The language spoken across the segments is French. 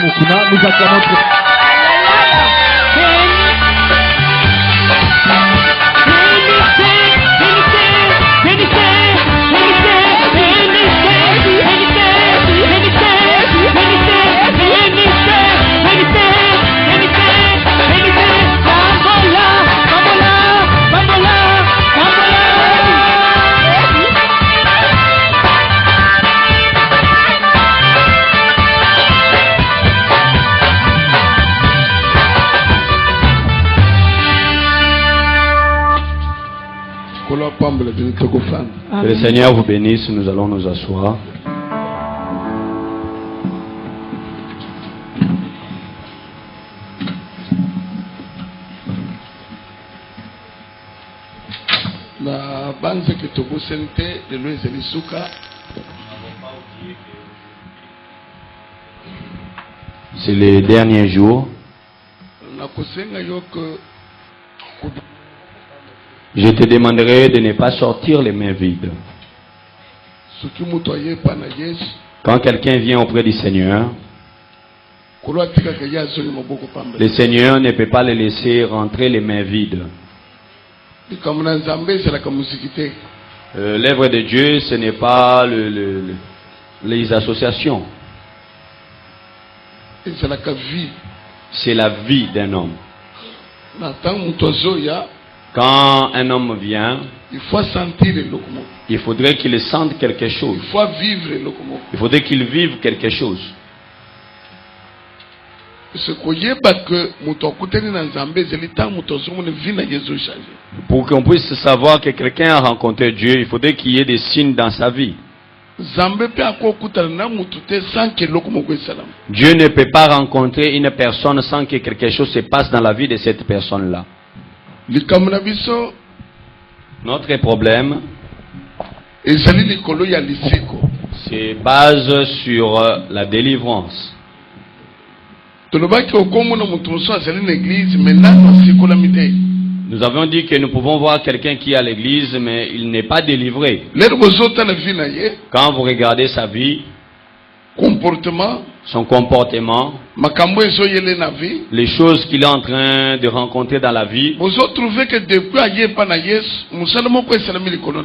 Mukuna, nous acclamons pour... Que le Seigneur vous bénisse, nous allons nous asseoir. C'est les derniers jours. Je te demanderai de ne pas sortir les mains vides. Quand quelqu'un vient auprès du Seigneur, le Seigneur ne peut pas le laisser rentrer les mains vides. L'œuvre de Dieu, ce n'est pas les associations. C'est la vie d'un homme. Quand un homme vient, il faudrait qu'il sente quelque chose. Il faudrait qu'il vive quelque chose. Pour qu'on puisse savoir que quelqu'un a rencontré Dieu, il faudrait qu'il y ait des signes dans sa vie. Dieu ne peut pas rencontrer une personne sans que quelque chose se passe dans la vie de cette personne-là. Notre problème se base sur la délivrance. Nous avons dit que nous pouvons voir quelqu'un qui est à l'église, mais il n'est pas délivré. Quand vous regardez sa vie, son comportement, les choses qu'il est en train de rencontrer dans la vie,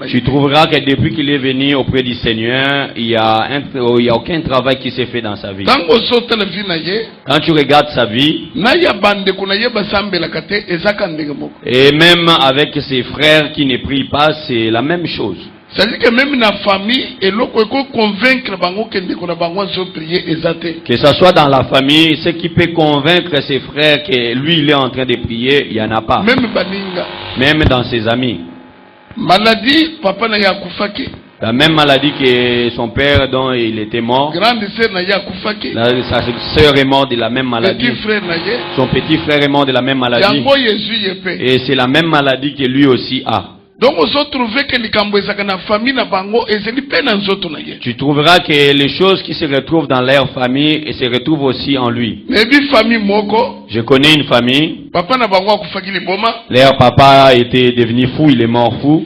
tu trouveras que depuis qu'il est venu auprès du Seigneur, il n'y a aucun travail qui s'est fait dans sa vie. Quand tu regardes sa vie, et même avec ses frères qui ne prient pas, c'est la même chose. C'est-à-dire que même dans la famille, que ce soit dans la famille, ce qui peut convaincre ses frères que lui il est en train de prier, il n'y en a pas. Même dans ses amis. Maladie, papa n'a yakufaki. La même maladie que son père dont il était mort. Sa sœur est morte de la même maladie. Son petit frère est mort de la même maladie. Et c'est la même maladie que lui aussi a. Donc, tu trouveras que les choses qui se retrouvent dans leur famille et se retrouvent aussi en lui. Je connais une famille. Leur papa était devenu fou, il est mort fou.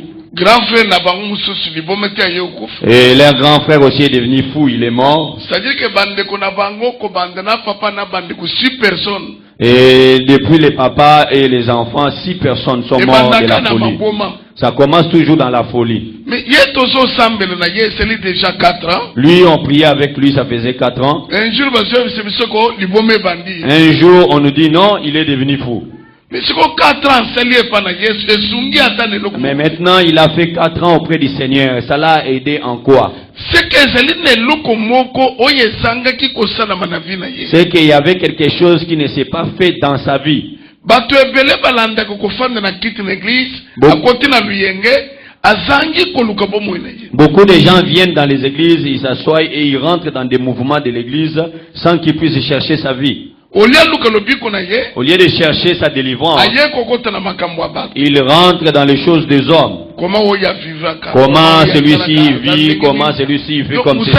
Et leur grand frère aussi est devenu fou, il est mort. C'est-à-dire que et depuis les papas et les enfants, 6 personnes sont mortes de la folie. Ça commence toujours dans la folie. Mais déjà 4 ans. Lui, on priait avec lui, ça faisait 4 ans. Un jour, on nous dit non, il est devenu fou. Mais maintenant, il a fait 4 ans auprès du Seigneur. Ça l'a aidé en quoi? C'est qu'il y avait quelque chose qui ne s'est pas fait dans sa vie. Beaucoup de gens viennent dans les églises, ils s'assoient et ils rentrent dans des mouvements de l'église sans qu'ils puissent chercher sa vie. Au lieu de chercher sa délivrance, il rentre dans les choses des hommes. Comment celui-ci vit, comment celui-ci fait comme ceci.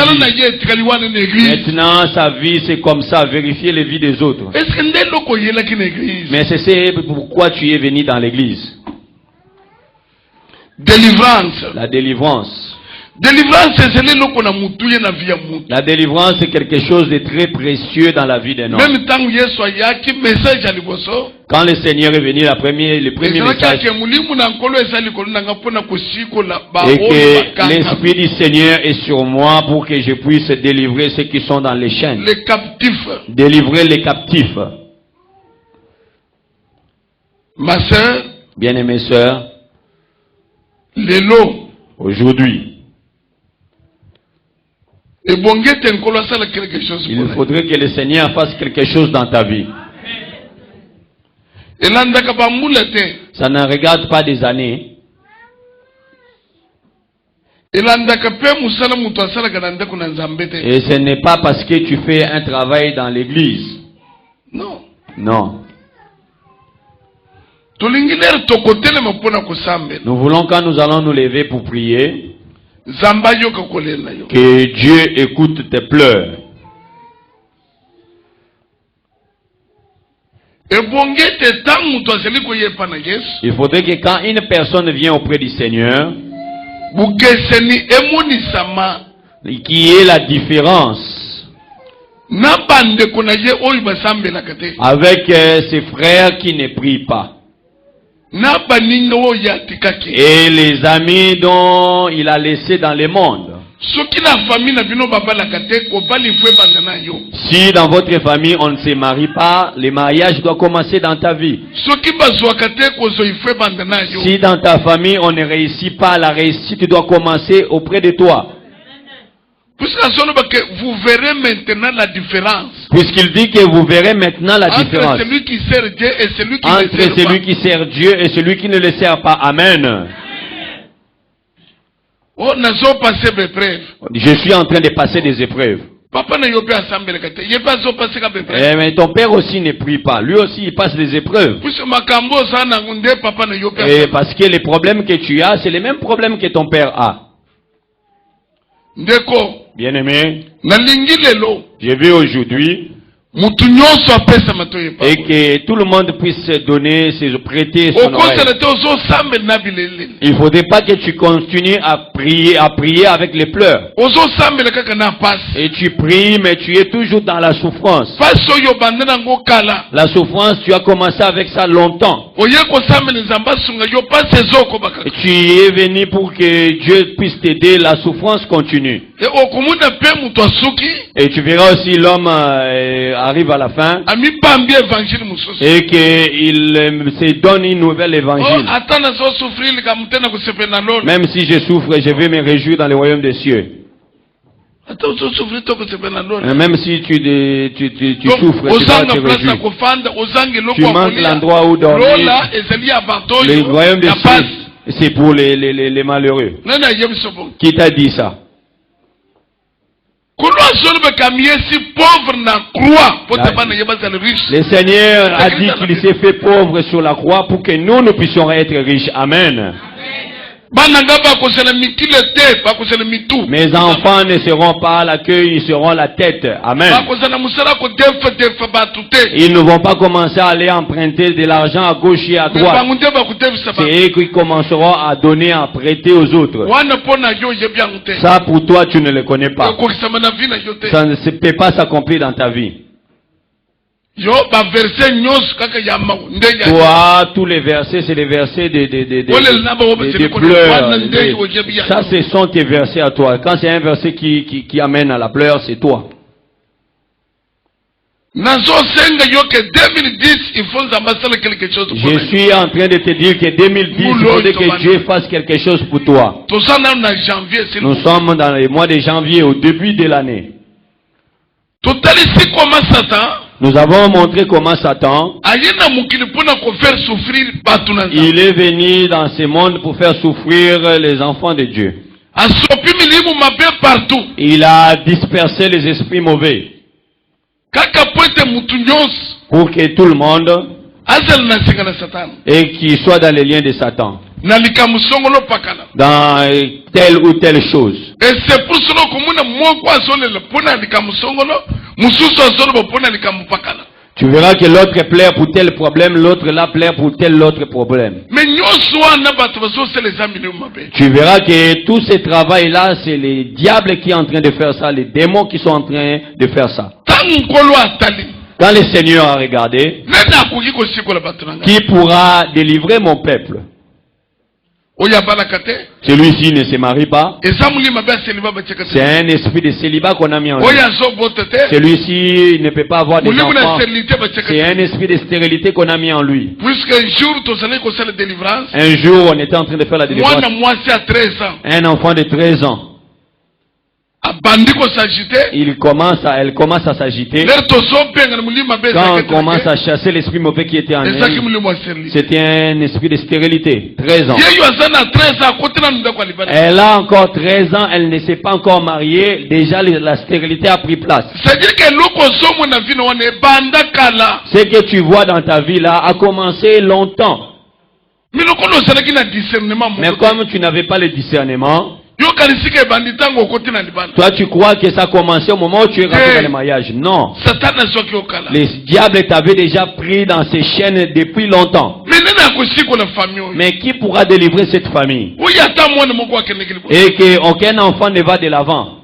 Maintenant, sa vie, c'est comme ça. Vérifier les vies des autres. Mais c'est pourquoi tu es venu dans l'église. Délivrance. La délivrance. La délivrance c'est quelque chose de très précieux dans la vie d'un homme. Quand le Seigneur est venu, le premier message, et que l'Esprit du Seigneur est sur moi pour que je puisse délivrer ceux qui sont dans les chaînes. Les captifs. Délivrer les captifs. Ma sœur, bien-aimée sœur, aujourd'hui, il faudrait que le Seigneur fasse quelque chose dans ta vie. Ça ne regarde pas des années. Et ce n'est pas parce que tu fais un travail dans l'église. Non. Non. Nous voulons, quand nous allons nous lever pour prier, que Dieu écoute tes pleurs. Il faudrait que quand une personne vient auprès du Seigneur, qui est la différence avec ses frères qui ne prient pas et les amis dont il a laissé dans le monde. Si dans votre famille on ne se marie pas, le mariage doit commencer dans ta vie. Si dans ta famille on ne réussit pas, la réussite doit commencer auprès de toi. Vous verrez maintenant la différence. Puisqu'il dit que vous verrez maintenant la différence entre celui qui sert Dieu et celui qui entre ne sert celui pas. qui sert Dieu et celui qui ne le sert pas. Amen. Oh, je suis en train de passer des épreuves. Mais ton père aussi ne prie pas. Lui aussi il passe des épreuves. Et parce que les problèmes que tu as, c'est les mêmes problèmes que ton père a. Bien-aimé, je veux aujourd'hui et que tout le monde puisse prêter son oreille. Il ne faudrait pas que tu continues à prier avec les pleurs. Et tu pries, mais tu es toujours dans la souffrance. La souffrance, tu as commencé avec ça longtemps. Et tu es venu pour que Dieu puisse t'aider. La souffrance continue. Et tu verras aussi l'homme arrive à la fin et qu'il se donne une nouvelle évangile. Même si je souffre, je vais me réjouir dans le royaume des cieux. Même si tu souffres, tu vas te réjouir. Tu manques l'endroit où dormir. Le royaume des cieux, c'est pour les malheureux. Qui t'a dit ça? Le Seigneur a dit qu'il s'est fait pauvre sur la croix pour que nous puissions être riches. Amen. Mes enfants ne seront pas à l'accueil, ils seront la tête. Amen. Ils ne vont pas commencer à aller emprunter de l'argent à gauche et à droite. C'est eux qui commenceront à donner, à prêter aux autres. Ça pour toi tu ne le connais pas. Ça ne peut pas s'accomplir dans ta vie. Toi, tous les versets, c'est les versets de pleurs. Ça, ce sont tes versets à toi. Quand c'est un verset qui amène à la pleure, c'est toi. Je suis en train de te dire que 2010, il faudrait que Dieu fasse quelque chose pour toi. Nous sommes dans le mois de janvier, au début de l'année. Nous avons montré comment Satan, il est venu dans ce monde pour faire souffrir les enfants de Dieu. Il a dispersé les esprits mauvais pour que tout le monde et qui soit dans les liens de Satan, dans telle ou telle chose. Et c'est pour cela que Tu verras que l'autre plaire pour tel problème, l'autre là plaire pour tel autre problème. Tu verras que tout ce travail-là, c'est les diables qui sont en train de faire ça, les démons qui sont en train de faire ça. Quand le Seigneur a regardé, qui pourra délivrer mon peuple? Celui-ci ne se marie pas. C'est un esprit de célibat qu'on a mis en lui. Celui-ci ne peut pas avoir des enfants. C'est un esprit de stérilité qu'on a mis en lui. Un jour, on était en train de faire la délivrance. Un enfant de 13 ans. Elle commence à s'agiter. Quand on commence à chasser l'esprit mauvais qui était en elle, c'était un esprit de stérilité. 13 ans. Elle a encore 13 ans, elle ne s'est pas encore mariée. Déjà, la stérilité a pris place. Ce que tu vois dans ta vie là a commencé longtemps. Mais comme tu n'avais pas le discernement, toi, tu crois que ça a commencé au moment où tu es rentré dans le mariage. Non. Les diables t'avaient déjà pris dans ces chaînes depuis longtemps. Mais qui pourra délivrer cette famille? Et qu'aucun enfant ne va de l'avant.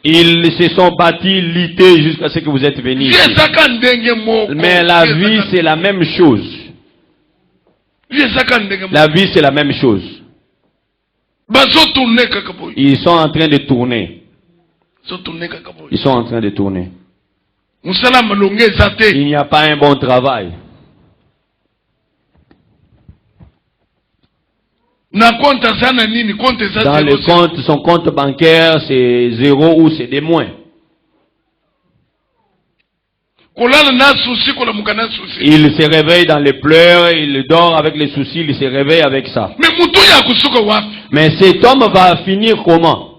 Ils se sont battus, luttés jusqu'à ce que vous êtes venus. Mais la vie, c'est la même chose. La vie, c'est la même chose. Ils sont en train de tourner. Ils sont en train de tourner. Il n'y a pas un bon travail. Dans le compte, son compte bancaire, c'est 0 ou c'est des moins. Il se réveille dans les pleurs, il dort avec les soucis, il se réveille avec ça. Mais cet homme va finir comment?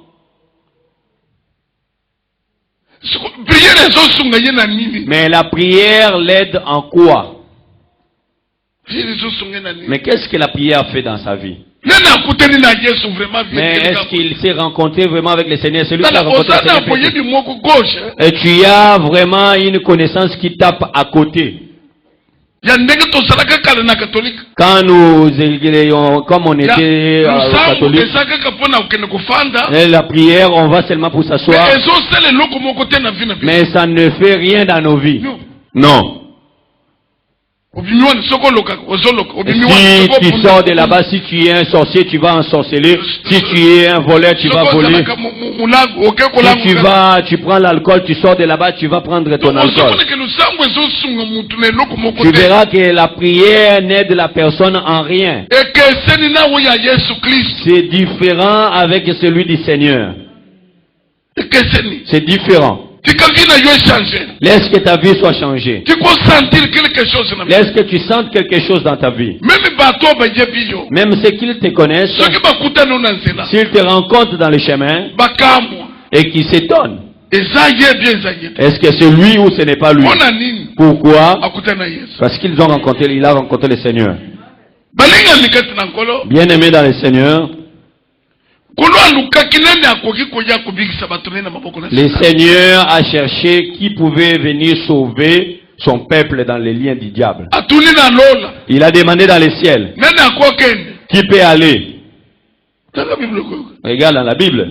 Mais la prière l'aide en quoi? Mais qu'est-ce que la prière fait dans sa vie? Mais est-ce qu'il s'est rencontré vraiment avec le Seigneur? Celui qui a rencontré le Seigneur. Et tu as vraiment une connaissance qui tape à côté. Quand nous, comme on était catholique, la prière, on va seulement pour s'asseoir. Mais ça ne fait rien dans nos vies. Non. Si tu sors de là-bas, si tu es un sorcier, tu vas ensorceler. Si tu es un voleur, tu vas voler. Si tu prends l'alcool, tu sors de là-bas, tu vas prendre ton alcool. Tu verras que la prière n'aide la personne en rien. C'est différent avec celui du Seigneur. C'est différent. Laisse que ta vie soit changée. Laisse que tu sentes quelque chose dans ta vie. Même ceux qui te connaissent, s'ils te rencontrent dans le chemin et qui s'étonnent, est-ce que c'est lui ou ce n'est pas lui? Pourquoi? Parce qu'il a rencontré le Seigneur. Bien aimé dans le Seigneur, le Seigneur a cherché qui pouvait venir sauver son peuple dans les liens du diable. Il a demandé dans le ciel, qui peut aller? Regarde dans la Bible.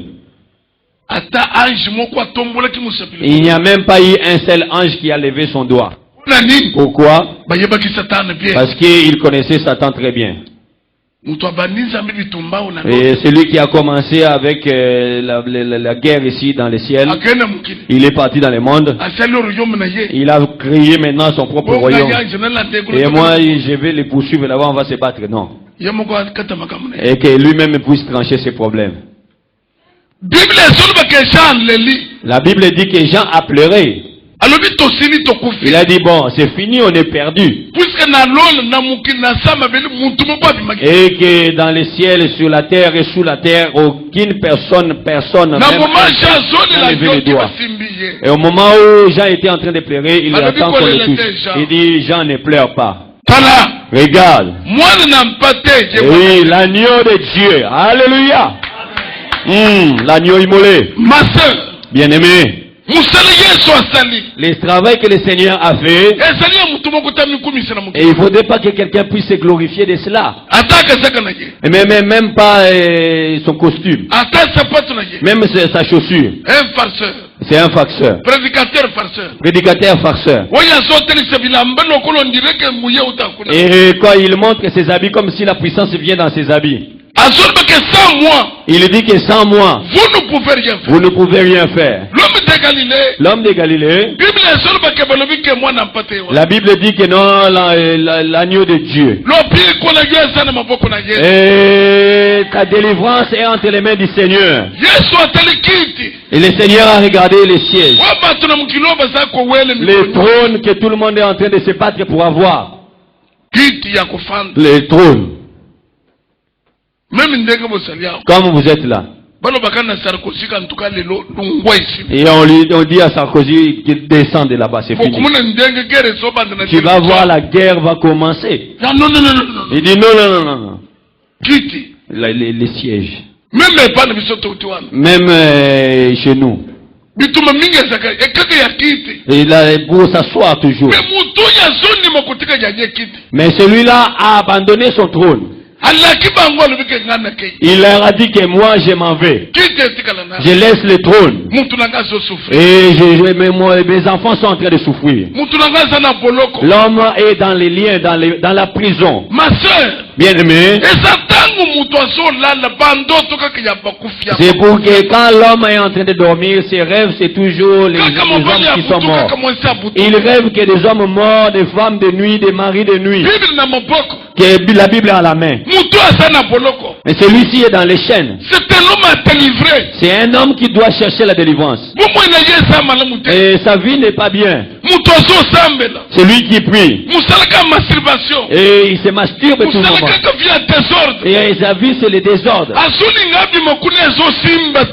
Il n'y a même pas eu un seul ange qui a levé son doigt. Pourquoi? Parce qu'il connaissait Satan très bien. Et celui qui a commencé avec la guerre ici dans le ciel, il est parti dans le monde. Il a créé maintenant son propre royaume. Et moi, je vais les poursuivre là-bas, on va se battre. Non. Et que lui-même puisse trancher ses problèmes. La Bible dit que Jean a pleuré. Il a dit, bon, c'est fini, on est perdu. Et que dans les ciels, sur la terre et sous la terre, aucune personne même n'a levé le doigt. Et au moment où Jean était en train de pleurer, il attend qu'on le touche. Il dit, Jean ne pleure pas. Regarde. Oui, l'agneau de Dieu. Alléluia. L'agneau immolé. Ma soeur. Bien-aimé. Le travail que le Seigneur a fait, et il ne faudrait pas que quelqu'un puisse se glorifier de cela. Et même pas son costume, même sa chaussure. Un farceur. C'est un farceur. Prédicateur farceur. Prédicateur farceur. Et quand il montre ses habits comme si la puissance vient dans ses habits. Il dit que sans moi, vous ne pouvez rien faire. L'homme de Galilée, la Bible dit que non, l'agneau de Dieu. Et ta délivrance est entre les mains du Seigneur. Et le Seigneur a regardé les sièges, les trônes que tout le monde est en train de se battre pour avoir. Les trônes. Comme vous êtes là. Et on dit à Sarkozy qu'il descend de là-bas, c'est fini. Tu vas voir, la guerre va commencer. Il dit non. Les sièges. Même chez nous. Et là, pour s'asseoir toujours. Mais celui-là a abandonné son trône. Il leur a dit que moi je m'en vais. Je laisse le trône. Et mes enfants sont en train de souffrir. L'homme est dans les liens, dans la prison. Ma soeur, bien-aimé, c'est pour que quand l'homme est en train de dormir, ses rêves c'est toujours les hommes qui sont morts. Il rêve que des hommes morts, des femmes de nuit, des maris de nuit. Que la Bible est à la main. Mais celui-ci est dans les chaînes. C'est un homme à délivrer. C'est un homme qui doit chercher la délivrance. Et sa vie n'est pas bien. C'est lui qui prie. Et il se masturbe tout le moment. Et sa vie c'est le désordre.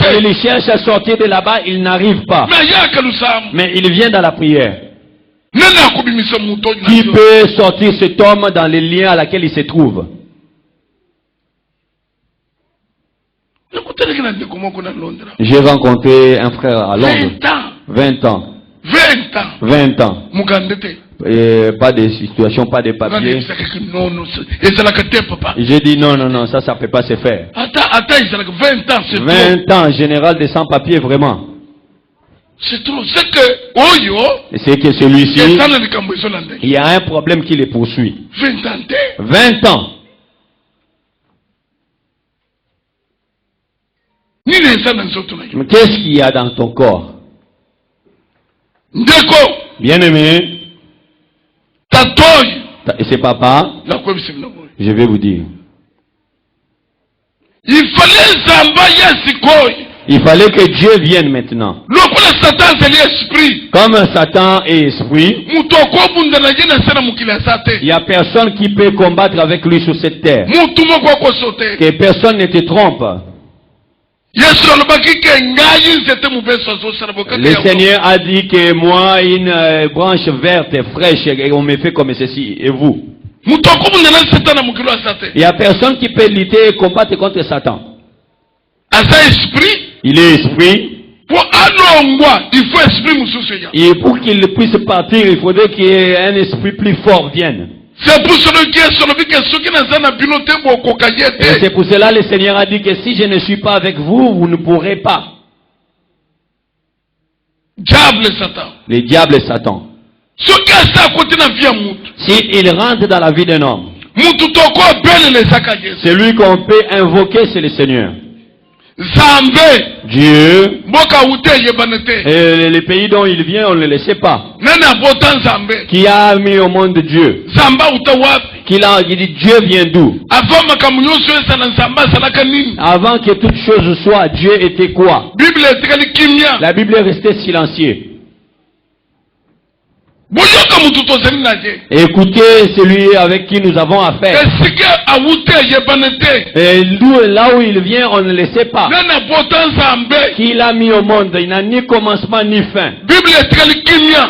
Et il cherche à sortir de là-bas, il n'arrive pas. Mais il vient dans la prière. Qui peut sortir cet homme dans les liens à laquelle il se trouve? J'ai rencontré un frère à Londres. 20 ans. 20 ans. Et pas de situation, pas de papier. J'ai dit non, ça ne peut pas se faire. 20 ans, général de sans papier, vraiment. C'est trop. C'est que celui-ci, il y a un problème qui les poursuit. 20 ans. Qu'est-ce qu'il y a dans ton corps? Bien-aimé, et c'est papa, je vais vous dire. Il fallait que Dieu vienne maintenant. Comme Satan est esprit, il n'y a personne qui peut combattre avec lui sur cette terre. Que personne ne te trompe. Le Seigneur a dit que moi, une branche verte, fraîche, et on me fait comme ceci. Et vous? Il n'y a personne qui peut lutter et combattre contre Satan. Il est esprit. Et pour qu'il puisse partir, il faudrait qu'il y ait un esprit plus fort vienne. Et c'est pour cela que le Seigneur a dit que si je ne suis pas avec vous, vous ne pourrez pas. Le diable est Satan. S'il rentre dans la vie d'un homme, celui qu'on peut invoquer, c'est le Seigneur. Dieu. Et les pays dont il vient, on ne le sait pas. Qui a mis au monde Dieu? Il dit Dieu vient d'où? Avant que toute chose soit, Dieu était quoi? La Bible est restée silencieuse. Écoutez celui avec qui nous avons affaire. Et là où il vient, on ne le sait pas. Qui l'a mis au monde? Il n'a ni commencement ni fin.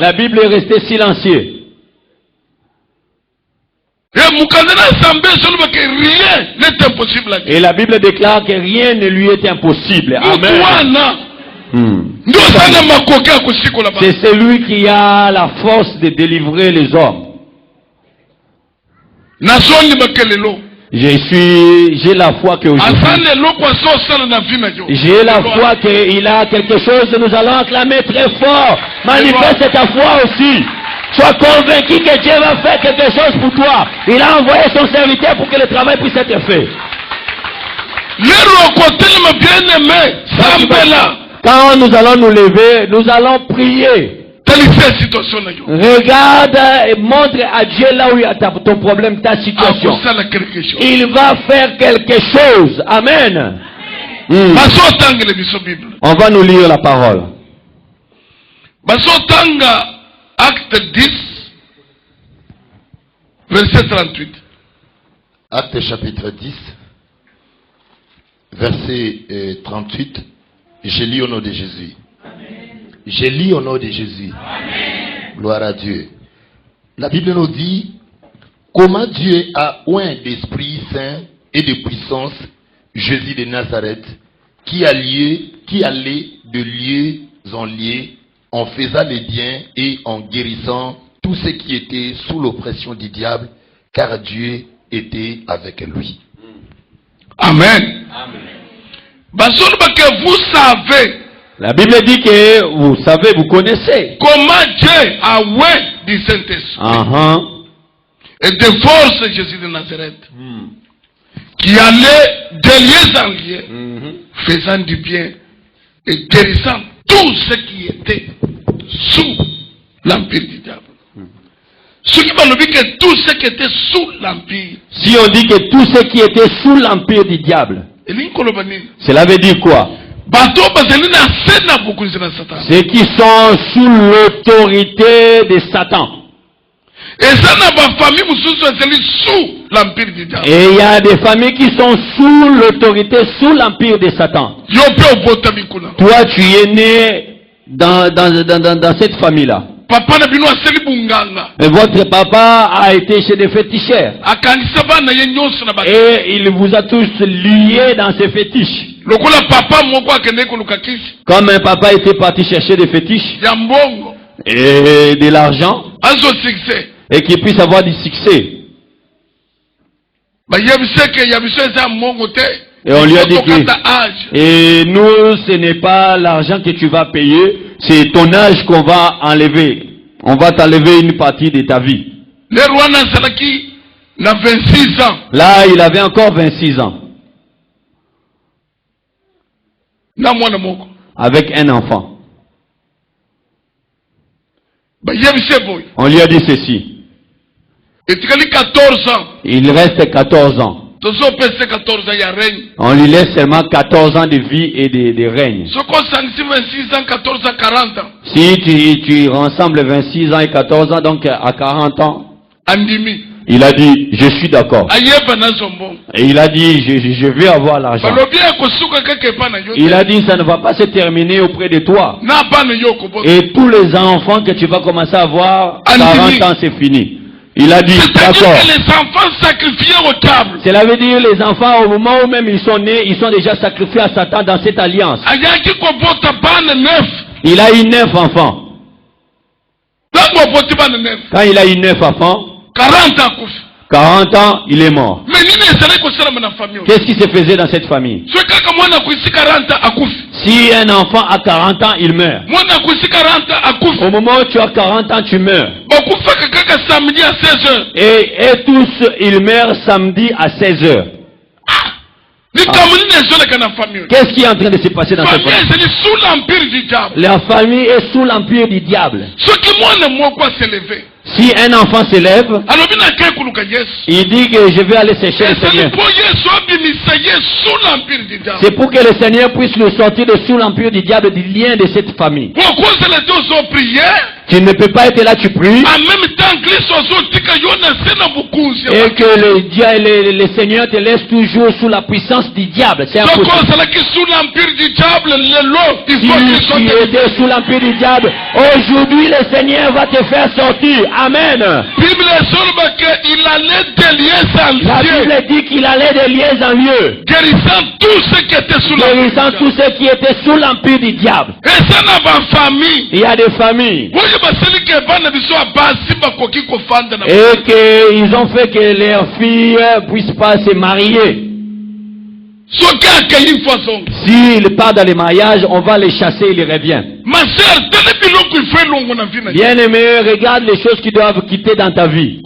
La Bible est restée silencieuse. Et la Bible déclare que rien ne lui est impossible. Amen. C'est celui qui a la force de délivrer les hommes. J'ai la foi que j'ai la foi qu'il a quelque chose, nous allons acclamer très fort. Manifeste ta foi aussi. Sois convaincu que Dieu va faire quelque chose pour toi. Il a envoyé son serviteur pour que le travail puisse être fait. Quand nous allons nous lever, nous allons prier. Regarde et montre à Dieu là où il y a ton problème, ta situation. Il va faire quelque chose. Amen. On va nous lire la parole. Acte 10, verset 38. Acte chapitre 10, verset 38. Je lis au nom de Jésus. Amen. Je lis au nom de Jésus. Amen. Gloire à Dieu. La Bible nous dit comment Dieu a oint d'Esprit Saint et de puissance Jésus de Nazareth, qui allait de lieu en lieu, en faisant les biens et en guérissant tous ceux qui étaient sous l'oppression du diable, car Dieu était avec lui. Amen. Vous savez. La Bible dit que vous savez, vous connaissez. Comment Dieu a oint du Saint-Esprit et de force Jésus de Nazareth, qui allait de lieu en lieu, faisant du bien et guérissant tous ceux qui étaient sous l'empire du diable. Ceux qui vont dire que tous ceux qui étaient sous l'empire. Si on dit que tous ceux qui étaient sous l'empire du diable, cela veut dire quoi? Ceux qui sont sous l'autorité de Satan. Et il y a des familles qui sont sous l'autorité, sous l'empire de Satan. Toi, tu es né dans cette famille-là. Et votre papa a été chez des féticheurs. Et il vous a tous liés dans ces fétiches. Comme un papa était parti chercher des fétiches et de l'argent, et qu'il puisse avoir du succès. Et on lui a dit que et nous, ce n'est pas l'argent que tu vas payer, c'est ton âge qu'on va enlever. On va t'enlever une partie de ta vie. Là, il avait encore 26 ans. Avec un enfant. On lui a dit ceci. Il reste 14 ans. On lui laisse seulement 14 ans de vie et de règne. Si tu rassembles 26 ans et 14 ans, donc à 40 ans, il a dit, je suis d'accord. Et il a dit, je vais avoir l'argent. Il a dit, ça ne va pas se terminer auprès de toi. Et tous les enfants que tu vas commencer à avoir, 40 ans, c'est fini. Il a dit, d'accord. Cela veut dire les enfants, au moment où même ils sont nés, ils sont déjà sacrifiés à Satan dans cette alliance. Il a eu 9 enfants. Quand il a eu 9 enfants, 40 ans, il est mort. Qu'est-ce qui se faisait dans cette famille? Si un enfant a 40 ans, il meurt. Au moment où tu as 40 ans, tu meurs. Et tous, ils meurent samedi à 16h. Qu'est-ce qui est en train de se passer dans cette famille? La famille est sous l'empire du diable. Si un enfant s'élève, il dit que je vais aller sécher le Seigneur. C'est pour que le Seigneur puisse nous sortir de sous l'empire du diable, du lien de cette famille. Tu ne peux pas être là, tu pries. Et que le Seigneur te laisse toujours sous la puissance du diable. C'est impossible. Si tu étais sous l'empire du diable, aujourd'hui le Seigneur va te faire sortir. Amen. La Bible dit qu'il allait de lieu en lieu, guérissant tous ceux qui étaient sous l'empire du diable. Et ça n'a pas famille. Il y a des familles. Et qu'ils ont fait que leurs filles puissent pas se marier. S'ils partent dans les mariages, on va les chasser, ils reviennent. Ma sœur, bien aimé, regarde les choses qui doivent quitter dans ta vie.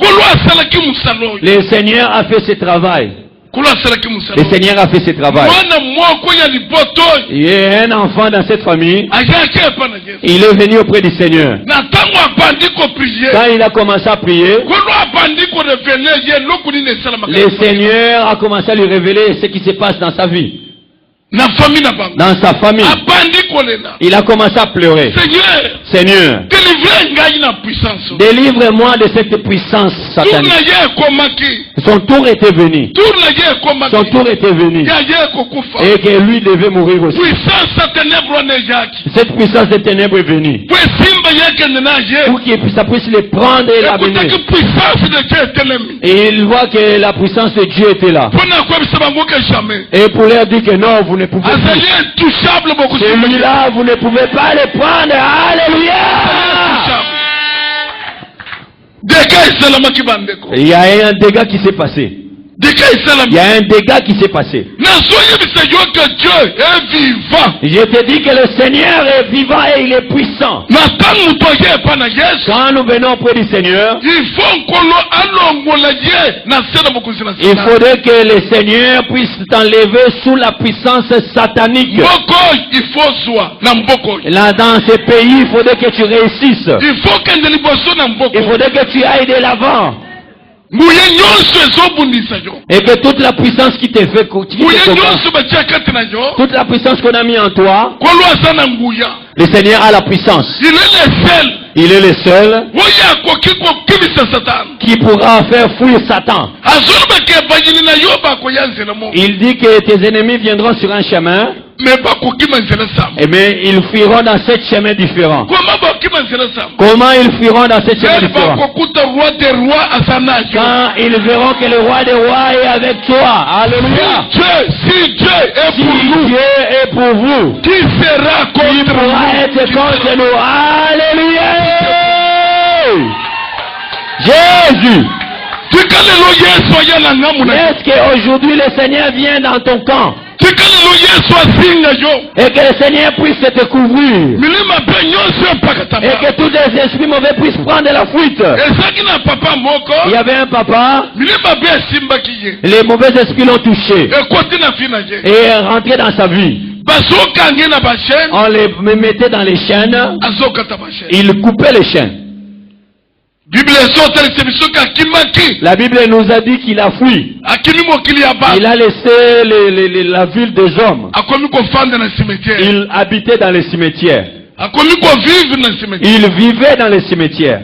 Le Seigneur a fait ce travail. Le Seigneur a fait ce travail. Il y a un enfant dans cette famille. Il est venu auprès du Seigneur. Quand il a commencé à prier, le Seigneur a commencé à lui révéler ce qui se passe dans sa vie. Dans sa famille. Il a commencé à pleurer. Seigneur, délivre-moi de cette puissance satanique. Son tour était venu. Son tour était venu. Et que lui devait mourir aussi. Cette puissance des ténèbres est venue. Pour que ça puisse les prendre et l'amener. Et il voit que la puissance de Dieu était là. Et pour leur dire que non, vous ne pouvez pas. Celui-là, vous ne pouvez pas le prendre. Alléluia. Il y a un dégât qui s'est passé. Il y a un dégât qui s'est passé. Je te dis que le Seigneur est vivant et il est puissant. Quand nous venons auprès du Seigneur, il faudrait que le Seigneur puisse t'enlever sous la puissance satanique. Là, dans ce pays, il faudrait que tu réussisses. Il faudrait que tu ailles de l'avant. Et que toute la puissance qui t'est fait, toute la puissance qu'on a mis en toi, le Seigneur a la puissance. Il est le seul qui pourra faire fuir Satan. Il dit que tes ennemis viendront sur un chemin, mais ils fuiront dans 7 chemins différents. Comment ils fuiront dans 7 chemins différents? Quand ils verront que le roi des rois est avec toi. Alléluia. Si Dieu est pour vous, qui pourra être contre nous? Alléluia. Jésus. Est-ce qu'aujourd'hui le Seigneur vient dans ton camp? Et que le Seigneur puisse te couvrir. Et que tous les esprits mauvais puissent prendre la fuite. Il y avait un papa. Les mauvais esprits l'ont touché. Et est rentré dans sa vie. On les mettait dans les chaînes. Il coupait les chaînes. La Bible nous a dit qu'il a fui. Il a laissé la ville des hommes. Il habitait dans les cimetières. Il vivait dans les cimetières.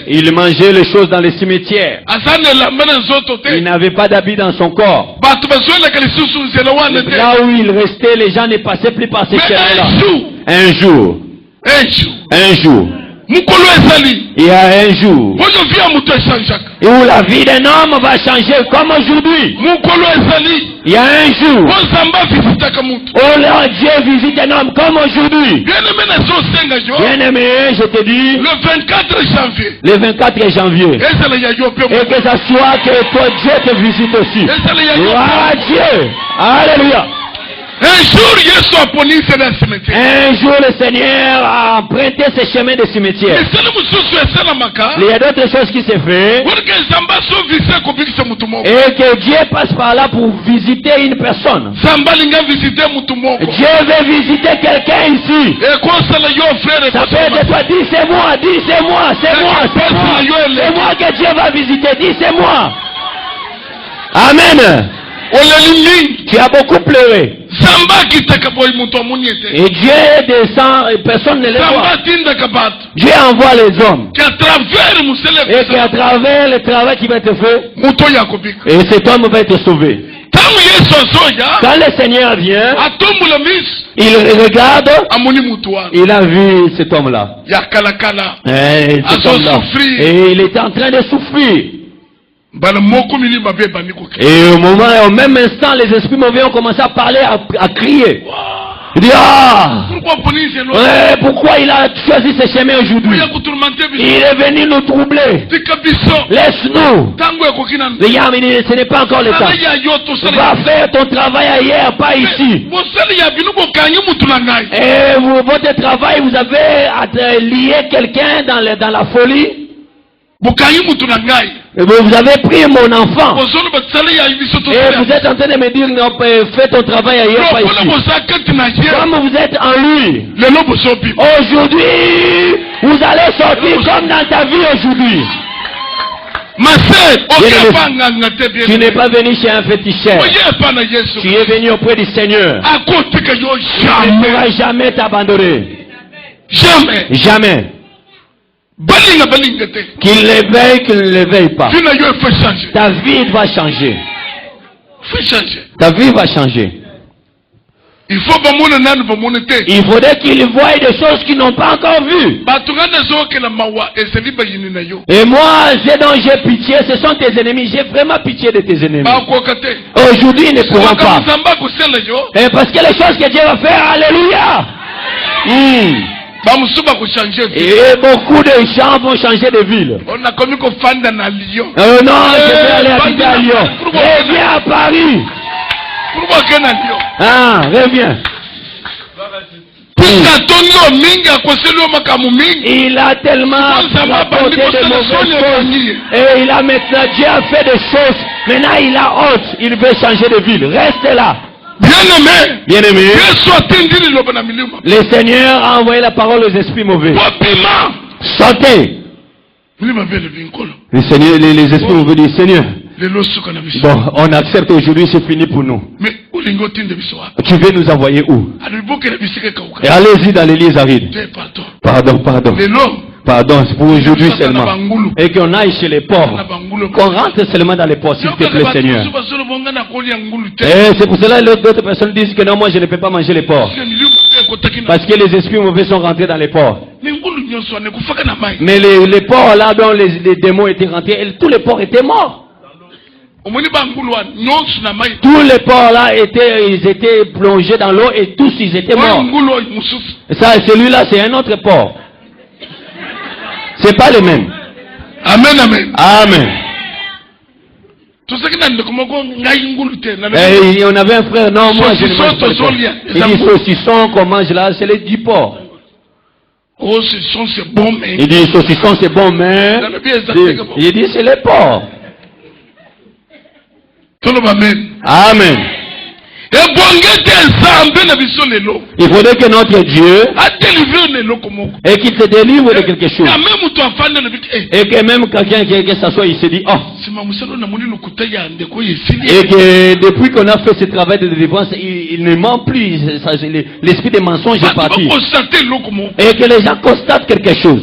Il mangeait les choses dans les cimetières. Il n'avait pas d'habit dans son corps. Là où il restait, les gens ne passaient plus par ces chemins-là. Un jour. Il y a un jour et où la vie d'un homme va changer comme aujourd'hui. Il y a un jour où Dieu visite un homme comme aujourd'hui. Bien-aimé, je te dis, le 24 janvier, et que ça soit que toi Dieu te visite aussi. Gloire à Dieu. Alléluia. Un jour le Seigneur a emprunté ce chemin de cimetière. Il y a d'autres choses qui se font. Et que Dieu passe par là pour visiter une personne. Dieu veut visiter quelqu'un ici. Ça peut être toi, dis c'est moi que Dieu va visiter, dis c'est moi. Amen. Tu as beaucoup pleuré. Et Dieu descend et personne ne les voit. Dieu envoie les hommes. Et qu'à travers le travail qui va être fait, et cet homme va être sauvé. Quand le Seigneur vient, il regarde, il a vu cet homme-là. Cet homme-là. Et il était en train de souffrir. Et au même instant, les esprits mauvais ont commencé à parler, à crier. Il dit, pourquoi il a choisi ce chemin aujourd'hui? Il est venu nous troubler. Laisse-nous. Ce n'est pas encore le temps. Va faire ton travail ailleurs, pas ici. Et votre travail, vous avez lié quelqu'un dans la folie. Et vous avez pris mon enfant. Et vous êtes en train de me dire, non, fais ton travail ailleurs, pas ici. Comme vous êtes en lui, aujourd'hui, vous allez sortir comme dans ta vie aujourd'hui. Tu n'es pas venu chez un féticheur. Tu es venu auprès du Seigneur. Il ne pourra jamais t'abandonner. Jamais. Jamais. Qu'il l'éveille, qu'il ne l'éveille pas. Ta vie va changer. Ta vie va changer. Il faudrait qu'ils voient des choses qu'ils n'ont pas encore vues. Et moi, dont j'ai pitié, ce sont tes ennemis. J'ai vraiment pitié de tes ennemis. Aujourd'hui, ils ne pourront pas. Et parce que les choses que Dieu va faire, alléluia. Et beaucoup de gens vont changer de ville. On a commis qu'on fande à Lyon. Non, je vais aller habiter à Lyon. Reviens à Paris. Pourquoi qu'elle à Lyon? Ah, reviens. Il a tellement rapporté de mauvaises choses. Et il a maintenant, Dieu a fait des choses. Maintenant il a honte. Il veut changer de ville. Reste là. Bien-aimé, le Seigneur a envoyé la parole aux esprits mauvais. Sortez. Le Seigneur, les esprits mauvais disent, Seigneur, bon, on accepte aujourd'hui, c'est fini pour nous. Tu veux nous envoyer où? Et allez-y dans l'église arides. Pardon, c'est pour aujourd'hui seulement. Et qu'on aille chez les porcs. Qu'on rentre seulement dans les porcs, s'il te plaît, Seigneur. Et c'est pour cela que d'autres personnes disent que non, moi je ne peux pas manger les porcs. Parce que les esprits mauvais sont rentrés dans les porcs. Mais les porcs là dont les démons étaient rentrés, tous les porcs étaient morts. Tous les porcs là ils étaient plongés dans l'eau et tous ils étaient morts. Ça, celui-là c'est un autre porc. C'est pas les mêmes. Amen, amen. Amen. Et on avait un frère, non, moi je ne mange pas de porc. Il dit saucisson qu'on mange là, c'est les 10 porcs. Oh, saucisson c'est bon, mais. Il dit saucisson c'est bon, mais. Il dit c'est les porcs. Amen. Il faudrait que notre Dieu et qu'il te délivre de quelque chose. Et que même quelqu'un qui s'assoit, il se dit, oh. Et que depuis qu'on a fait ce travail de délivrance, il ne ment plus. L'esprit des mensonges est parti. Et que les gens constatent quelque chose.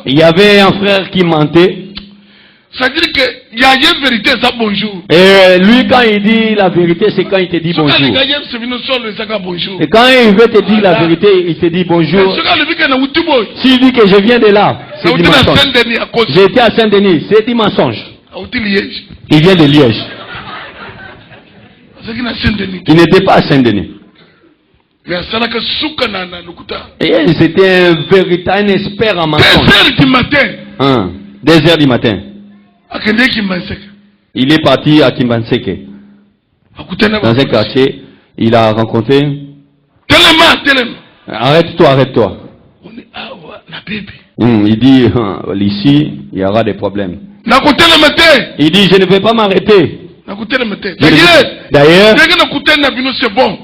Il y avait un frère qui mentait. Ça veut dire qu'il y a une vérité, ça bonjour. Et lui, quand il dit la vérité, c'est quand il te dit bonjour. Et quand il veut te dire la vérité, il te dit bonjour. S'il dit que je viens de là, c'est du mensonge. J'étais à Saint-Denis, c'est du mensonge. Il vient de Liège. Il n'était pas à Saint-Denis. Et c'était un véritable expert en mensonge. 2h du matin. Il est parti à Kimbanseke. Dans un quartier, il a rencontré. Arrête-toi. Il dit, ici, il y aura des problèmes. Il dit, je ne vais pas m'arrêter. D'ailleurs,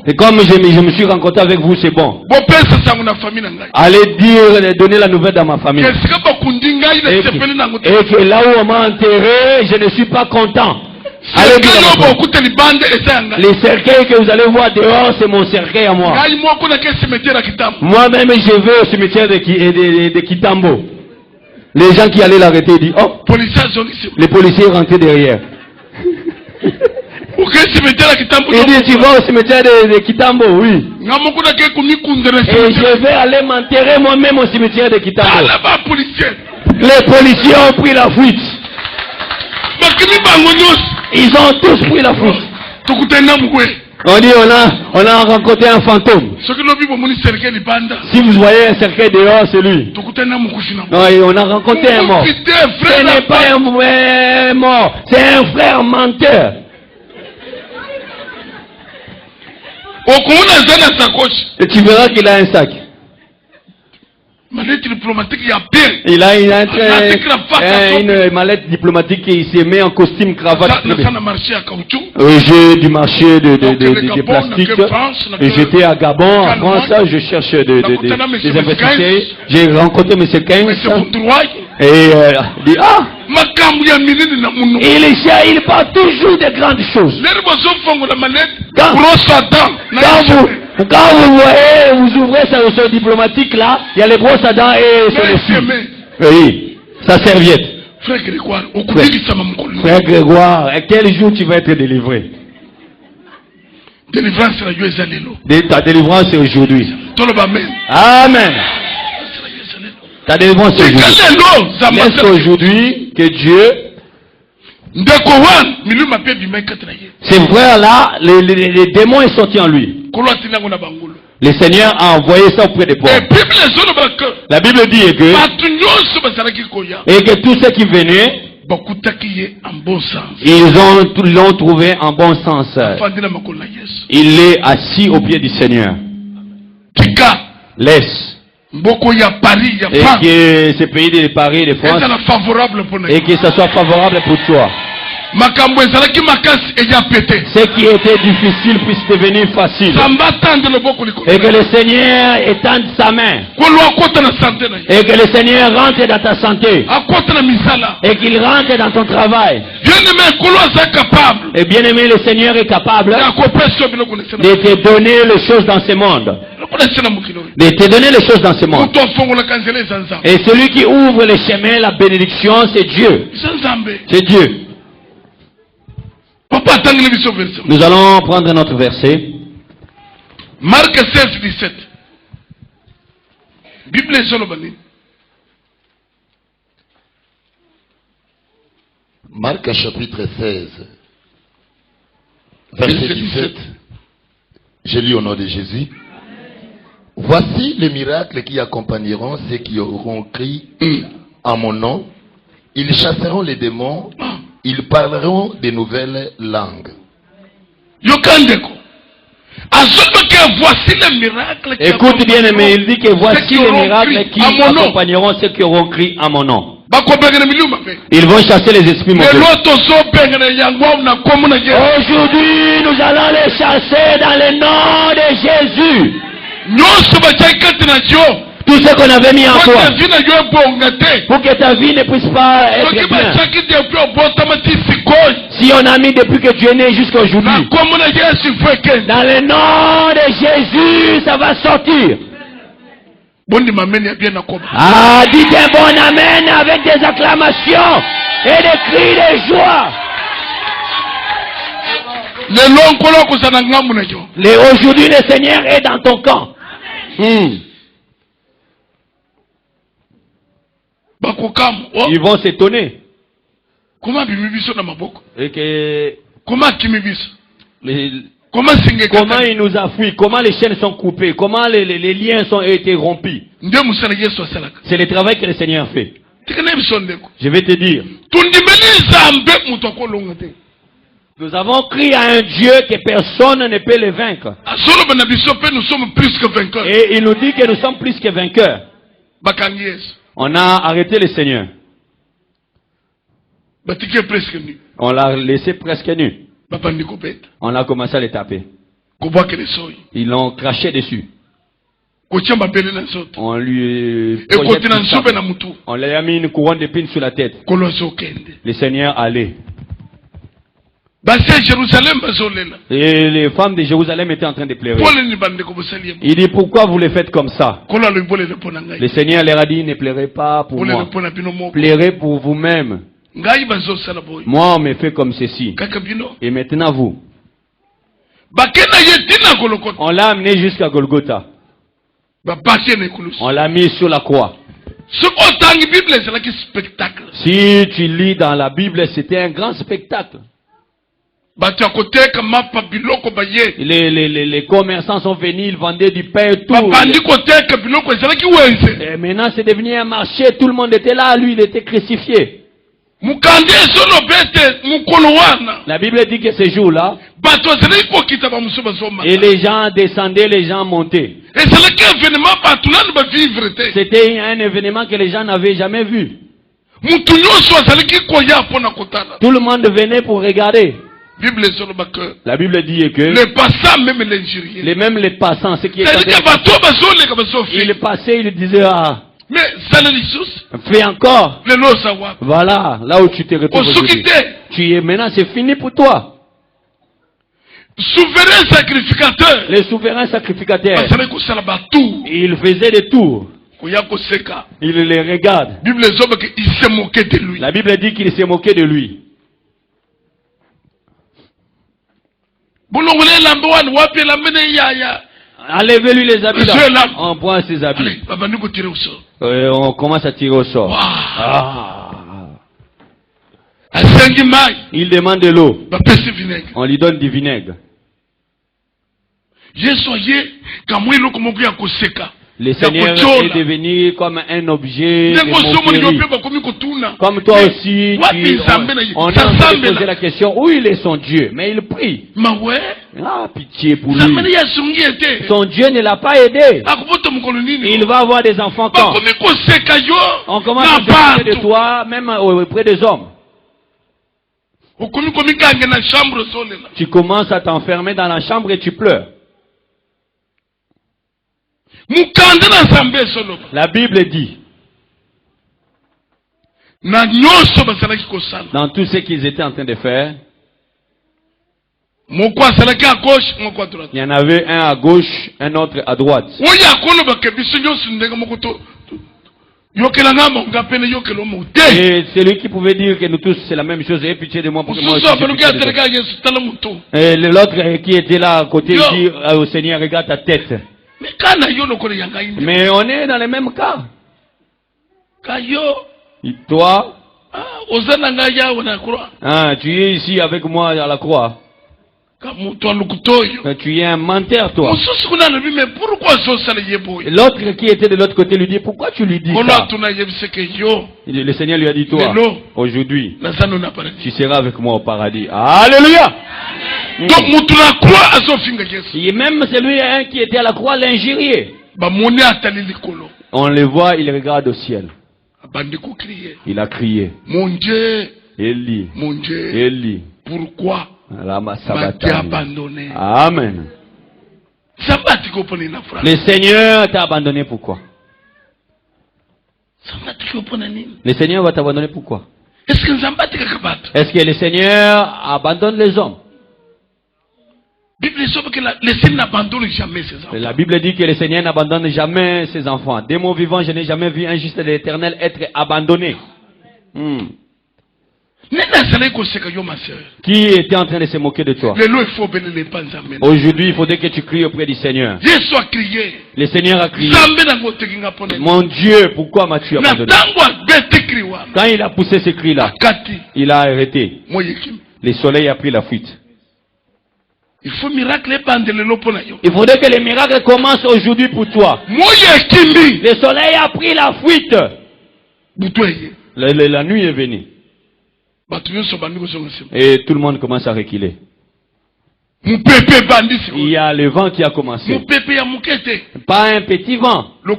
et comme je me suis rencontré avec vous, c'est bon. Allez donner la nouvelle dans ma famille. Et que là où on m'a enterré, je ne suis pas content. Allez dire dans ma famille. Les cercueils que vous allez voir dehors, c'est mon cercueil à moi. Moi-même, je vais au cimetière de Kitambo. Les gens qui allaient l'arrêter disent, oh, les policiers rentraient derrière. Il dit, tu vas au cimetière de Kitambo, oui. Et je vais aller m'enterrer moi-même au cimetière de Kitambo. Les policiers ont pris la fuite. Ils ont tous pris la fuite. On dit, on a rencontré un fantôme. Si vous voyez un cercueil dehors, c'est lui. Non, on a rencontré un mort. Ce n'est pas un vrai mort, c'est un frère menteur. Et tu verras qu'il a un sac. Il a une mallette diplomatique et il se met en costume cravate. J'ai du marché de plastique. Et j'étais à Gabon, en France, je cherche des investisseurs. J'ai rencontré M. Keynes. Et il dit, ah! Il parle toujours de grandes choses. Quand vous voyez, vous ouvrez ce diplomatique là, il y a les brosses à dents et sur les filles. Oui, sa serviette. Frère Grégoire, quel jour tu vas être délivré? Ta délivrance c'est aujourd'hui. Amen. Ta délivrance c'est aujourd'hui. Est-ce qu'aujourd'hui que Dieu, ces frères-là, les démons sont sortis en lui. Le Seigneur a envoyé ça auprès des pauvres. La Bible dit que tous ceux qui venaient, ils l'ont trouvé en bon sens. Il est assis au pied du Seigneur. Laisse. Et que ce pays de Paris, de France, et que ça soit favorable pour toi. Ce qui était difficile puisse devenir facile. Et que le Seigneur étende sa main. Et que le Seigneur rentre dans ta santé. Et qu'il rentre dans ton travail. Et bien aimé, le Seigneur est capable de te donner les choses dans ce monde. De te donner les choses dans ce monde. Et celui qui ouvre les chemins, la bénédiction, c'est Dieu. C'est Dieu. Nous allons prendre notre verset. Marc 16, 17. Bible Marc chapitre 16, verset 17. Je lis au nom de Jésus. Voici les miracles qui accompagneront ceux qui auront crié en mon nom. Ils chasseront les démons. Ils parleront de nouvelles langues. Écoute bien aimé, il dit que voici les miracles qui accompagneront ceux qui auront crié à mon nom. Ils vont chasser les esprits mauvais. Aujourd'hui, nous allons les chasser dans le nom de Jésus. Tout ce qu'on avait mis en toi, pour que ta vie ne puisse pas être bien. Si on a mis depuis que tu es né jusqu'à aujourd'hui, dans le nom de Jésus, ça va sortir. Ah, dites un bon amen avec des acclamations et des cris de joie. Aujourd'hui, le Seigneur est dans ton camp. Ils vont s'étonner. Et que comment il nous a fui, comment les chaînes sont coupées, comment les liens ont été rompus. C'est le travail que le Seigneur fait. Je vais te dire. Nous avons crié à un Dieu que personne ne peut le vaincre. Et il nous dit que nous sommes plus que vainqueurs. On a arrêté le Seigneur. On l'a laissé presque nu. On a commencé à les taper. Ils l'ont craché dessus. On lui on lui a mis une couronne d'épines sur la tête. Le Seigneur allait. Et les femmes de Jérusalem étaient en train de pleurer. Il dit, pourquoi vous le faites comme ça? Le Seigneur leur a dit, ne pleurez pas pour moi. Pleurez pour vous-même. Moi, on me fait comme ceci. Et maintenant, vous. On l'a amené jusqu'à Golgotha. On l'a mis sur la croix. Si tu lis dans la Bible, c'était un grand spectacle. Les commerçants sont venus, ils vendaient du pain et tout. Et maintenant, c'est devenu un marché, tout le monde était là, lui, il était crucifié. La Bible dit que ces jours-là, et les gens descendaient, les gens montaient. C'était un événement que les gens n'avaient jamais vu. Tout le monde venait pour regarder. La Bible dit que les passants, même l'injurier, même les passants, ce qui est il passait, il disait ah, mais fais encore. Voilà, là où tu te retrouves aujourd'hui. Tu es maintenant, c'est fini pour toi. Souverain sacrificateur. Les souverains sacrificateurs, ils faisaient des tours. Il les regarde. Il s'est moqué de lui. La Bible dit qu'il s'est moqué de lui. Enlevez-lui les habits là. On prend ses habits. On commence à tirer au sort. Il demande de l'eau. On lui donne du vinaigre. Le Seigneur est devenu comme un objet de moquerie. Comme toi aussi, on a posé la question, où il est son Dieu? Mais il prie. Ah, pitié pour lui. Son Dieu ne l'a pas aidé. Il va avoir des enfants quand? On commence à se moquer de toi, même auprès des hommes. Tu commences à t'enfermer dans la chambre et tu pleures. La Bible dit, dans tout ce qu'ils étaient en train de faire, il y en avait un à gauche, un autre à droite. Et c'est lui qui pouvait dire que nous tous c'est la même chose. Et pitié de moi pour que moi et l'autre qui était là à côté dit au Seigneur, regarde ta tête. Mais on est dans le même cas. Et toi, tu es ici avec moi à la croix. Tu es un menteur, toi. L'autre qui était de l'autre côté lui dit, pourquoi tu lui dis ça? Le Seigneur lui a dit, toi, aujourd'hui, tu seras avec moi au paradis. Alléluia! Donc, et même celui qui était à la croix, l'injurié. On le voit, il regarde au ciel. Il a crié. Mon Dieu, Élie, mon Dieu, Élie, pourquoi m'as-tu abandonné? Amen. Le Seigneur t'a abandonné pourquoi? Le Seigneur va t'abandonner pourquoi? Est-ce que le Seigneur abandonne les hommes? La Bible dit que le Seigneur n'abandonne jamais ses enfants. Des mots vivants, je n'ai jamais vu un juste de l'Éternel être abandonné. Qui était en train de se moquer de toi? Aujourd'hui, il faudrait que tu cries auprès du Seigneur. Le Seigneur a crié. Mon Dieu, pourquoi m'as-tu abandonné? Quand il a poussé ce cri-là, il a arrêté. Le soleil a pris la fuite. Il faut miracle il faudrait que les miracles commencent aujourd'hui pour toi. Le soleil a pris la fuite. La nuit est venue. Et tout le monde commence à reculer. Il y a le vent qui a commencé. Pas un petit vent. Une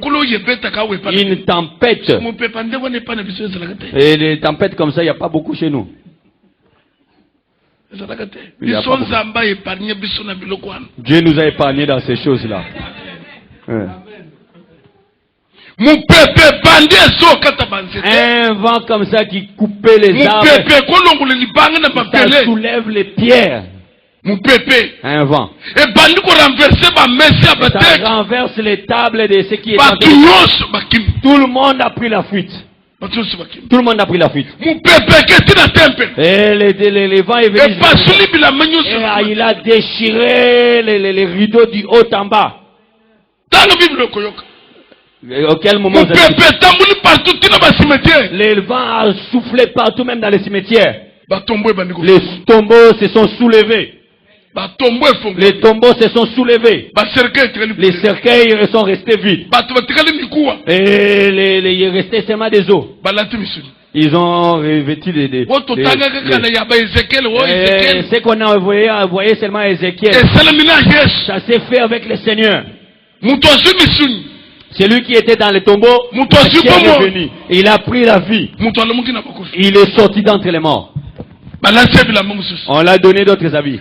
tempête. Et des tempêtes comme ça, il n'y a pas beaucoup chez nous. Dieu nous a épargnés dans ces choses-là. Un vent comme ça qui coupait les arbres, ça soulève les pierres. Un vent. Ça renverse les tables de ce qui est en train de... Tout le monde a pris la fuite. Tout le monde a pris la fuite. Et les vents est venu. Et il a déchiré les rideaux du haut en bas. Et auquel moment les vents ont soufflé partout, même dans les cimetières. Les tombeaux se sont soulevés. Les tombeaux se sont soulevés. Les cercueils sont restés vides. Et il est resté seulement des os. Ils ont revêtu des ce qu'on a envoyé seulement Ézéchiel. Ça s'est fait avec le Seigneur. Celui qui était dans le tombeau, est venu. Il a pris la vie. Il est sorti d'entre les morts. On l'a donné d'autres avis.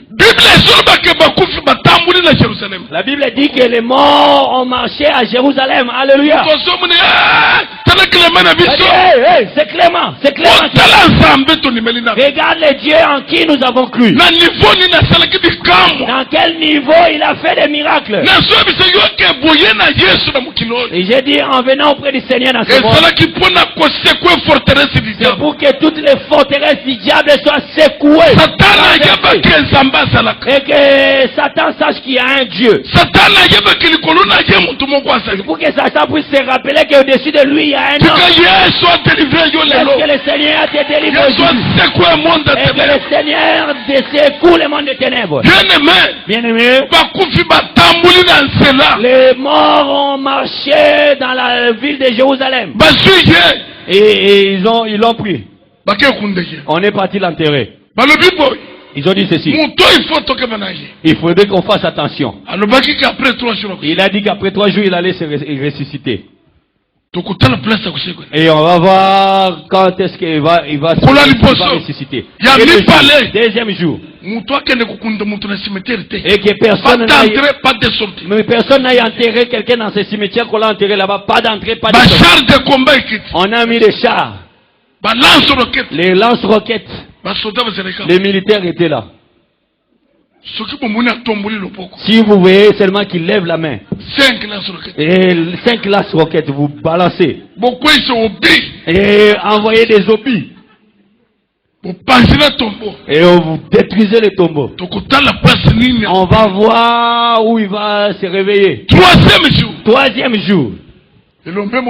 La Bible dit que les morts ont marché à Jérusalem. Alléluia. C'est Clément. C'est Clément. Regarde les dieux en qui nous avons cru. Dans quel niveau il a fait des miracles. Et j'ai dit en venant auprès du Seigneur dans ce monde, c'est pour que toutes les forteresses du diable soient secouées. Et que Satan sache qu'il y a un Dieu. Pour que Satan puisse se rappeler qu'au-dessus de lui il y a un homme. Est-ce que le Seigneur a été délivré aujourd'hui? Et que le Seigneur secoue le monde des ténèbres. Bien-aimé, les morts ont marché dans la ville de Jérusalem. Et ils l'ont pris. On est parti l'enterrer. Ils ont dit ceci. Il faudrait qu'on fasse attention. Il a dit qu'après 3 jours, il allait se ressusciter. Et on va voir quand est-ce qu'il va ressusciter. Le deuxième jour. Et que personne n'aille enterrer quelqu'un dans ce cimetière qu'on l'a enterré là-bas. Pas d'entrée, pas de sortie. On a mis des chars. Les lance-roquettes. Les militaires étaient là. Si vous voyez seulement qu'il lève la main. 5 lance-roquettes, vous balancez. Et envoyez des obus. Et vous détruisez les tombeaux. On va voir où il va se réveiller. Troisième jour. Et l'homme de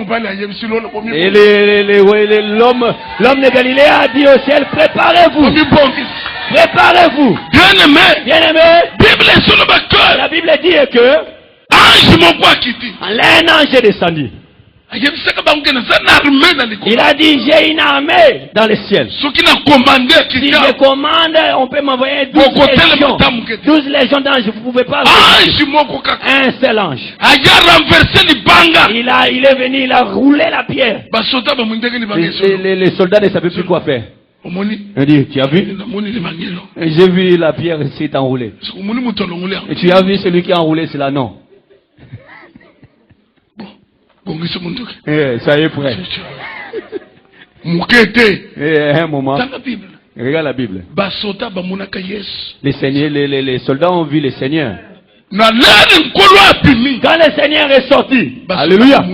Galilée a dit au ciel, préparez-vous. Préparez-vous. Bien-aimé. La Bible dit que un ange est descendu. Il a dit, j'ai une armée dans le ciel. Si je commande, on peut m'envoyer 12 légions. 12 légions d'anges, vous ne pouvez pas. Un seul ange. Il est venu, il a roulé la pierre. Les soldats ne savaient plus quoi faire. Il dit, tu as vu? J'ai vu la pierre s'est enroulée. Et tu as vu celui qui a enroulé cela? Non. Ça y est prêt. Un moment. Regarde la Bible. Les soldats ont vu le Seigneur. Quand le Seigneur est sorti, alléluia,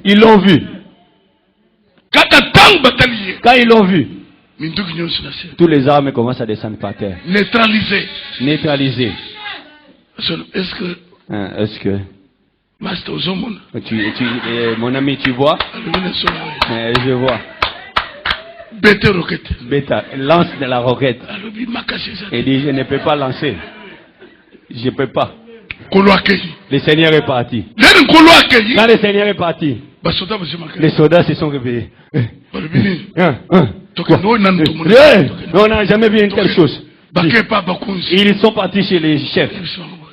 ils l'ont vu. Quand ils l'ont vu, tous les armes commencent à descendre par terre. Neutralisé. Est-ce que mon ami, tu vois? Je vois. Bêta, lance de la roquette. Il dit, je ne peux pas lancer. Je ne peux pas. Le Seigneur est parti. Quand le Seigneur est parti, les soldats se sont réveillés. On n'a jamais vu une telle chose. Ils sont partis chez les chefs.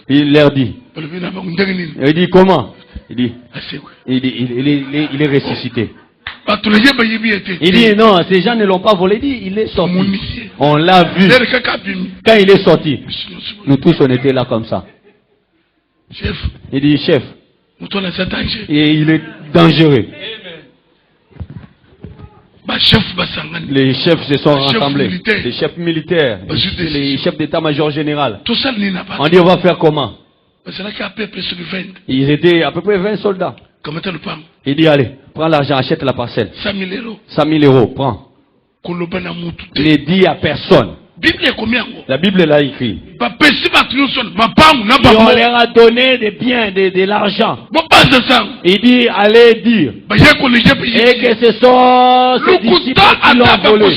Il leur dit. Il dit comment? Il dit il est ressuscité. Il dit non, ces gens ne l'ont pas volé. Il dit il est sorti. On l'a vu. Quand il est sorti, nous tous on était là comme ça. Il dit chef, et il est dangereux. Les chefs se sont rassemblés. Les chefs militaires, les chefs d'état-major général. On dit on va faire comment? Ils étaient à peu près 20 soldats. Il dit, allez, prends l'argent, achète la parcelle. 100 000 euros. 100 000 euros, prends. Ne dis à personne. La Bible l'a écrit. Et on leur a donné des biens, de l'argent. Il dit, allez dire. Et que ce sont ces disciples qui l'ont volé.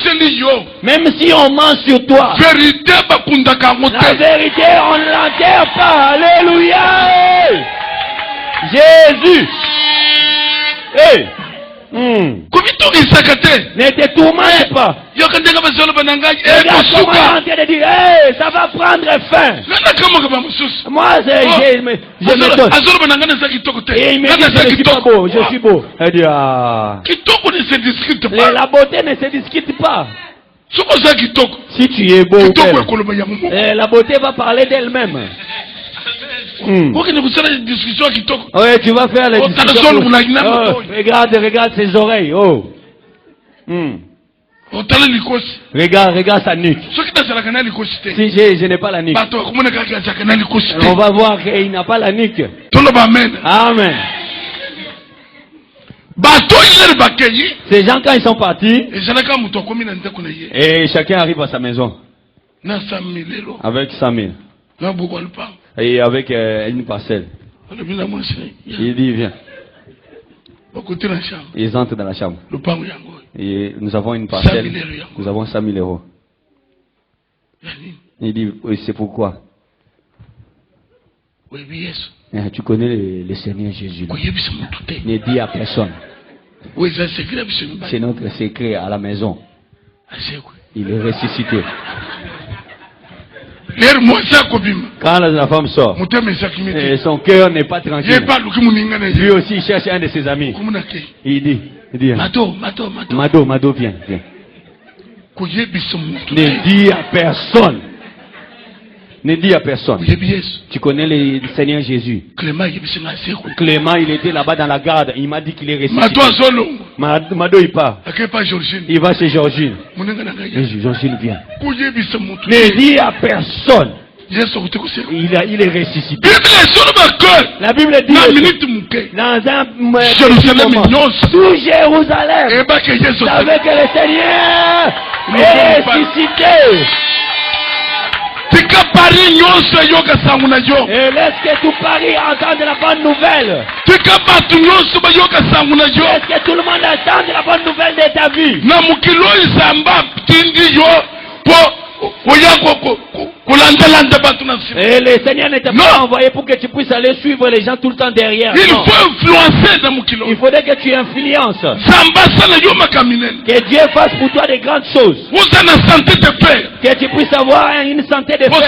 Même si on ment sur toi, la vérité, on ne l'enterre pas. Alléluia. Jésus. Hey. Ne te tourmente pas. Regarde comment il est en train de dire, hey, ça va prendre fin. Moi, je me donne. Et il me dit, je ne suis pas beau, je suis beau. Elle dit, ah. La beauté ne se discute pas. Si tu es beau, la beauté va parler d'elle-même. Oui, tu vas faire les discussions. Oh, regarde ses oreilles. Oh. Regarde sa nuque. Si je n'ai pas la nuque, on va voir qu'il n'a pas la nuque. Amen. Ces gens, quand ils sont partis, et chacun arrive à sa maison avec 100 000 et avec une parcelle. Il dit, viens. Ils entrent dans la chambre. Et nous avons une parcelle. Nous avons 100 000 euros. Il dit, oui, c'est pourquoi. Tu connais le Seigneur Jésus. Ne dis à personne. C'est notre secret à la maison. Il est ressuscité. Quand la femme sort, et son cœur n'est pas tranquille. Lui aussi il cherche un de ses amis. Il dit Mado, viens. Ne dis à personne. Ne dis à personne. Tu connais le Seigneur Jésus. Clément, il était là-bas dans la garde. Il m'a dit qu'il est ressuscité. Mado, il part. Il va chez Georgine. Georgine vient. Ne dis à personne. Il est ressuscité. La Bible dit dans un moment, tout Jérusalem savait que le Seigneur est ressuscité. Et laisse que tout Paris entende la bonne nouvelle. Laisse que tout le monde entende la bonne nouvelle de ta vie. Et le Seigneur n'était pas envoyé pour que tu puisses aller suivre les gens tout le temps derrière. Il faut influencer dans Mukilo. Il faudrait que tu influences. Que Dieu fasse pour toi de grandes choses. Que tu puisses avoir une santé de fer.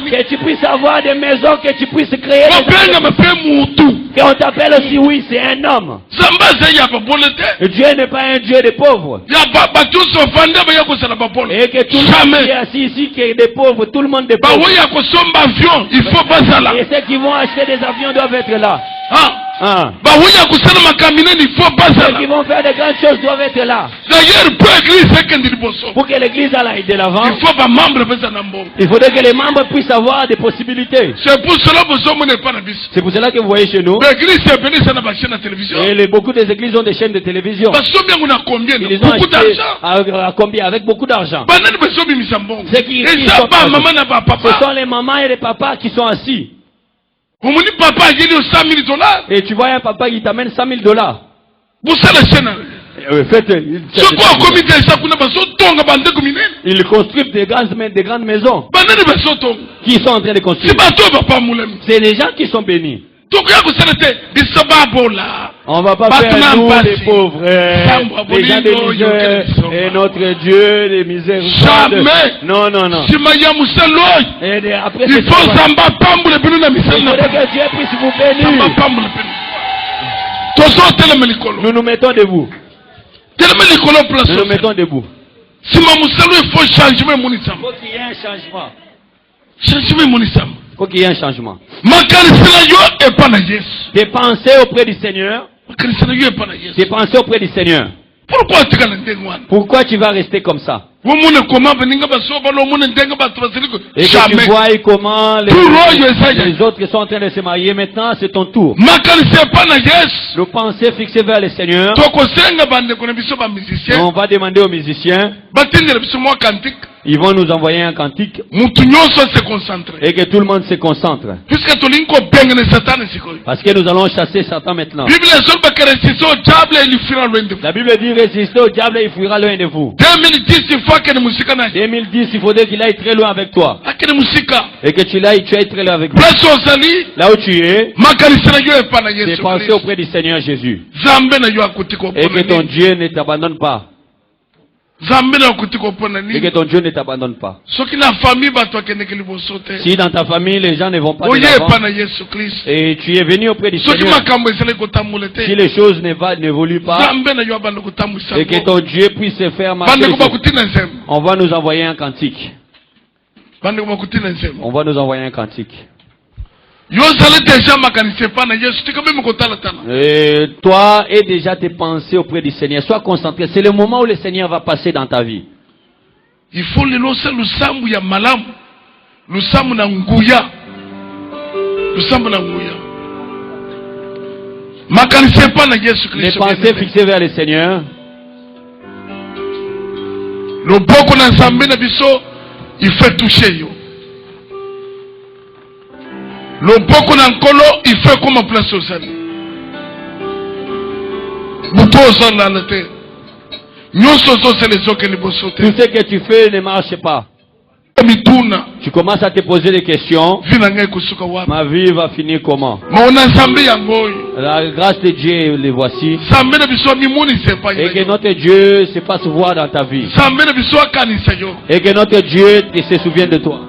Que tu puisses avoir des maisons, que tu puisses créer. Qu'on t'appelle aussi, oui, c'est un homme. Et Dieu n'est pas un Dieu de pauvres. Et que tout le monde qui est assis ici, qui est des pauvres, tout le monde des pauvres. Et ceux qui vont acheter des avions doivent être là. Ceux qui vont faire de grandes choses doivent être là. Pour que l'église aille de l'avant, il faudrait que les membres puissent avoir des possibilités. C'est pour cela que vous voyez chez nous, et beaucoup des églises ont des chaînes de télévision. Ils ont acheté à combien? Avec beaucoup d'argent. Ce sont les mamans et les papas qui sont assis. Et tu vois un papa qui t'amène $100 000. Ils construisent des grandes maisons. Qui sont en train de construire? C'est les gens qui sont bénis. On va pas faire nous les pauvres, les gens des misères, et notre Dieu des misères. Non. Et après, il faut que Dieu puisse vous bénir. Nous nous mettons debout. Nous nous mettons debout. Il faut qu'il y ait un changement. Il faut qu'il y ait un changement. Dépenser auprès du Seigneur. Dépenser auprès du Seigneur. Pourquoi tu vas rester comme ça? Et que tu vois comment les autres qui sont en train de se marier maintenant, c'est ton tour. Le pensée fixé vers le Seigneur. On va demander aux musiciens. Ils vont nous envoyer un cantique. Et que tout le monde se concentre. Parce que nous allons chasser Satan maintenant. La Bible dit résister au diable et il fuira loin de vous. 2010, il faudrait qu'il aille très loin avec toi. Et que tu ailles très loin avec lui. Là où tu es, c'est penser auprès du Seigneur Jésus. Et que ton Dieu ne t'abandonne pas. Et que ton Dieu ne t'abandonne pas. Si dans ta famille les gens ne vont pas de l'avant, et tu es venu auprès du Seigneur, si les choses n'évoluent pas, et que ton Dieu puisse se faire marcher, on va nous envoyer un cantique. On va nous envoyer un cantique. Et toi et déjà tes pensées auprès du Seigneur. Sois concentré. C'est le moment où le Seigneur va passer dans ta vie. Il faut le lancer le sambu ya malam, le sambu na nguya, le sambu na nguya. Les pensées fixées vers le Seigneur. Le boko na sambe na biso, il fait toucher yo. Le boko na nkolo, il fait comme place au sel. Butozo na lete. Nyosozo c'est les autres qui ne bossent. Tout ce que tu fais ne marche pas. Tu commences à te poser des questions. Ma vie va finir comment? La grâce de Dieu, les voici. Et que notre Dieu se fasse voir dans ta vie. Et que notre Dieu se souvienne de toi.